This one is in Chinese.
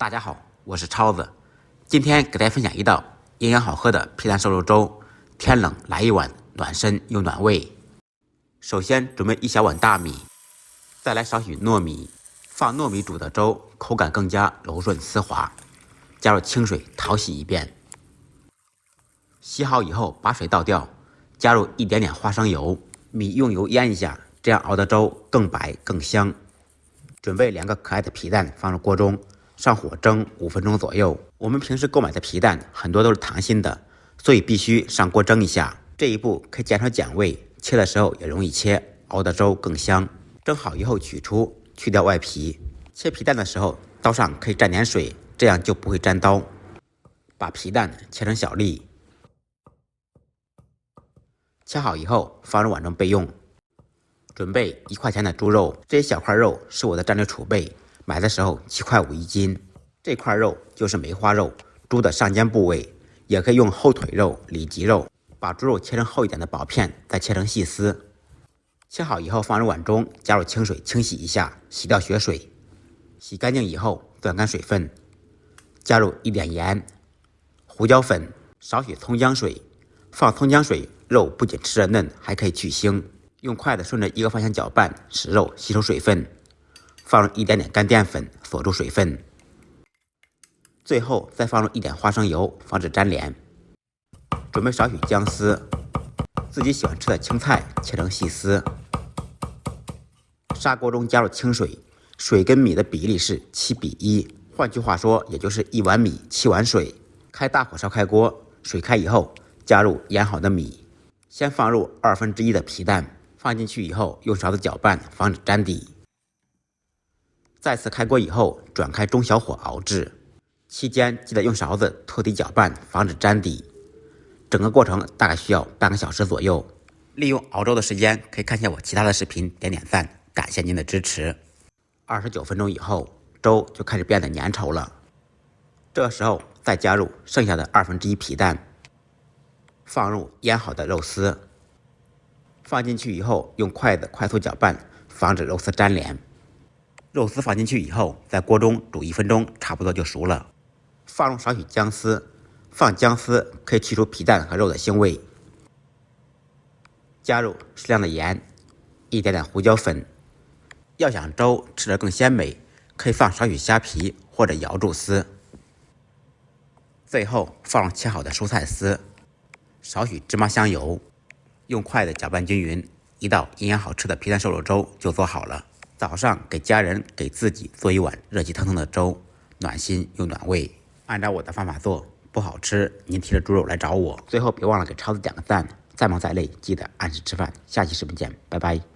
大家好，我是超子，今天给大家分享一道营养好喝的皮蛋瘦肉粥，天冷来一碗，暖身又暖胃。首先准备1小碗大米，再来少许糯米，放糯米煮的粥口感更加柔顺丝滑。加入清水淘洗一遍，洗好以后把水倒掉，加入一点点花生油，米用油腌一下，这样熬的粥更白更香。准备2个可爱的皮蛋放入锅中，上火蒸5分钟左右。我们平时购买的皮蛋很多都是溏心的，所以必须上锅蒸一下。这一步可以减少碱味，切的时候也容易切，熬的粥更香。蒸好以后取出，去掉外皮。切皮蛋的时候，刀上可以沾点水，这样就不会沾刀。把皮蛋切成小粒，切好以后放入碗中备用。准备1块钱的猪肉，这些小块肉是我的战略储备，买的时候7块5一斤。这块肉就是梅花肉，猪的上肩部位，也可以用后腿肉、里脊肉。把猪肉切成厚一点的薄片，再切成细丝。切好以后放入碗中，加入清水清洗一下，洗掉血水。洗干净以后攥干水分，加入一点盐、胡椒粉，少许葱姜水。放葱姜水，肉不仅吃着嫩，还可以去腥。用筷子顺着一个方向搅拌，使肉吸收水分。放入一点点干淀粉，锁住水分。最后再放入一点花生油，防止粘连。准备少许姜丝，自己喜欢吃的青菜切成细丝。砂锅中加入清水，水跟米的比例是7:1，换句话说，也就是1碗米7碗水。开大火烧开锅，水开以后加入腌好的米，先放入1/2的皮蛋，放进去以后用勺子搅拌，防止粘底。再次开锅以后转开中小火熬制，期间记得用勺子托底搅拌，防止粘底。整个过程大概需要半个小时左右。利用熬粥的时间可以看一下我其他的视频，点点赞，感谢您的支持。29分钟以后，粥就开始变得粘稠了。这时候再加入剩下的1/2皮蛋，放入腌好的肉丝，放进去以后用筷子快速搅拌，防止肉丝粘连。肉丝放进去以后，在锅中煮1分钟，差不多就熟了。放入少许姜丝，放姜丝可以去除皮蛋和肉的腥味。加入适量的盐，一点点胡椒粉。要想粥吃得更鲜美，可以放少许虾皮或者瑶柱丝。最后放入切好的蔬菜丝，少许芝麻香油，用筷子搅拌均匀，一道营养好吃的皮蛋瘦肉粥就做好了。早上给家人给自己做一碗热气腾腾的粥，暖心又暖胃。按照我的方法做，不好吃您提着猪肉来找我。最后别忘了给超子点个赞，再忙再累记得按时吃饭。下期视频见，拜拜。